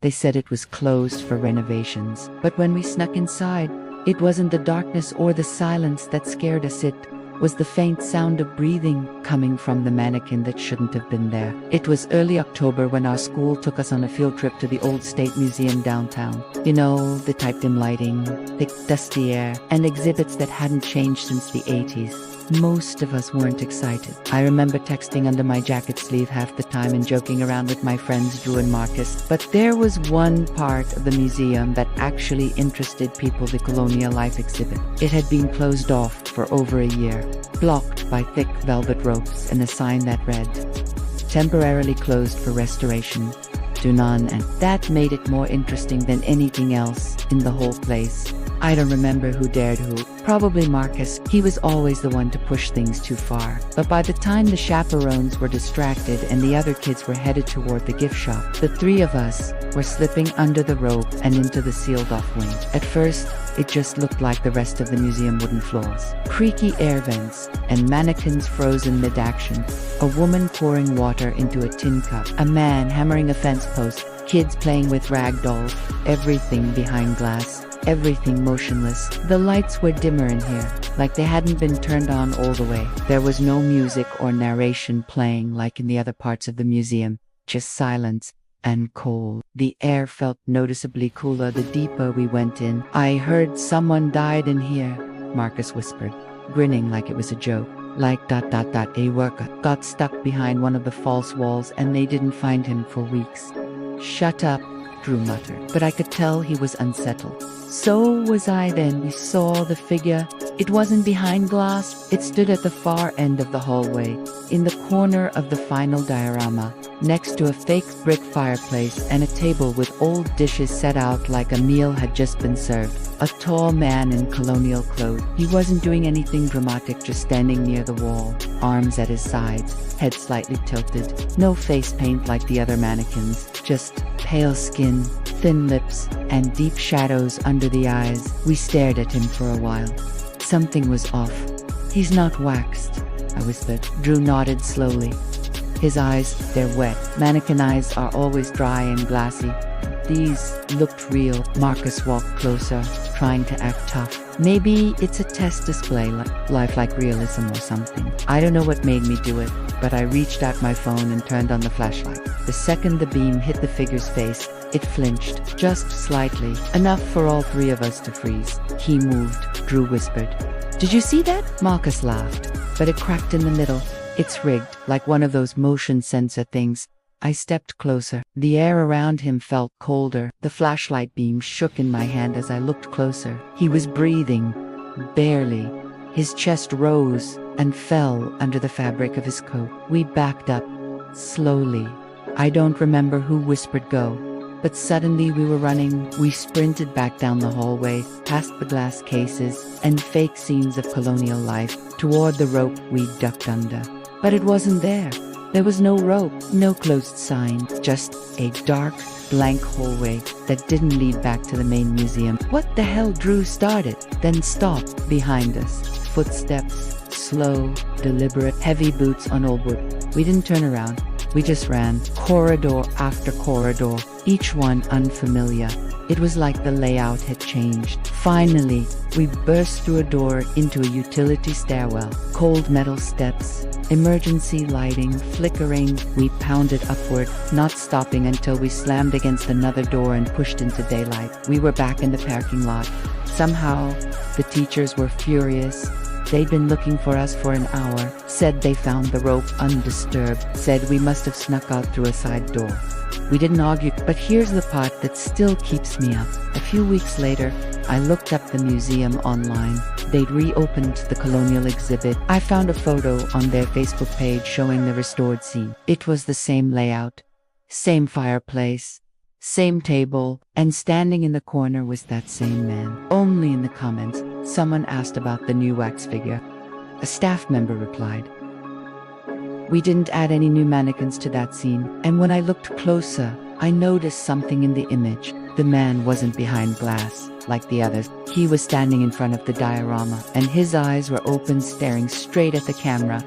They said it was closed for renovations. But when we snuck inside, it wasn't the darkness or the silence that scared us. It was the faint sound of breathing coming from the mannequin that shouldn't have been there. It was early October when our school took us on a field trip to the old State Museum downtown. You know, the type dim lighting, thick dusty air, and exhibits that hadn't changed since the 80s. Most of us weren't excited. I remember texting under my jacket sleeve half the time and joking around with my friends Drew and Marcus. But there was one part of the museum that actually interested people: the colonial life exhibit. It had been closed off for over a year, blocked by thick velvet ropes and a sign that read, "Temporarily closed for restoration. Do none." And that made it more interesting than anything else in the whole place. I don't remember who dared who. Probably Marcus. He was always the one to push things too far. But by the time the chaperones were distracted and the other kids were headed toward the gift shop, the three of us were slipping under the rope and into the sealed-off wing. At first, it just looked like the rest of the museum wooden floors. Creaky air vents and mannequins frozen mid-action. A woman pouring water into a tin cup. A man hammering a fence post. Kids playing with rag dolls. Everything behind glass. Everything motionless. The lights were dimmer in here, like they hadn't been turned on all the way. There was no music or narration playing like in the other parts of the museum, just silence and cold. The air felt noticeably cooler the deeper we went in. "I heard someone died in here," Marcus whispered, grinning like it was a joke. Like ... a worker got stuck behind one of the false walls and they didn't find him for weeks. "Shut up," Drew muttered, but I could tell he was unsettled. So was I. Then we saw the figure. It wasn't behind glass. It stood at the far end of the hallway, in the corner of the final diorama, next to a fake brick fireplace and a table with old dishes set out like a meal had just been served. A tall man in colonial clothes. He wasn't doing anything dramatic, just standing near the wall, arms at his sides, head slightly tilted. No face paint like the other mannequins, just pale skin, thin lips, and deep shadows under the eyes. We stared at him for a while. Something was off. "He's not waxed," I whispered. Drew nodded slowly. His eyes, they're wet. Mannequin eyes are always dry and glassy. These looked real. Marcus walked closer, trying to act tough. Maybe it's a test display, lifelike realism or something. I don't know what made me do it, but I reached out my phone and turned on the flashlight. The second the beam hit the figure's face, it flinched, just slightly, enough for all three of us to freeze. "He moved," Drew whispered. "Did you see that?" Marcus laughed, but it cracked in the middle. "It's rigged, like one of those motion sensor things." I stepped closer. The air around him felt colder. The flashlight beam shook in my hand as I looked closer. He was breathing, barely. His chest rose and fell under the fabric of his coat. We backed up, slowly. I don't remember who whispered go, but suddenly we were running. We sprinted back down the hallway, past the glass cases and fake scenes of colonial life, toward the rope we ducked under. But it wasn't there. There was no rope, no closed sign, just a dark, blank hallway that didn't lead back to the main museum. "What the hell?" Drew started, then stopped behind us. Footsteps, slow, deliberate, heavy boots on old wood. We didn't turn around. We just ran, corridor after corridor, each one unfamiliar. It was like the layout had changed. Finally, we burst through a door into a utility stairwell. Cold metal steps, emergency lighting flickering. We pounded upward, not stopping until we slammed against another door and pushed into daylight. We were back in the parking lot. Somehow, the teachers were furious. They'd been looking for us for an hour, said they found the rope undisturbed, said we must have snuck out through a side door. We didn't argue, but here's the part that still keeps me up. A few weeks later, I looked up the museum online. They'd reopened the colonial exhibit. I found a photo on their Facebook page showing the restored scene. It was the same layout, same fireplace, same table, and standing in the corner was that same man. Only in the comments, someone asked about the new wax figure. A staff member replied, "We didn't add any new mannequins to that scene." And when I looked closer, I noticed something in the image. The man wasn't behind glass, like the others. He was standing in front of the diorama, and his eyes were open, staring straight at the camera.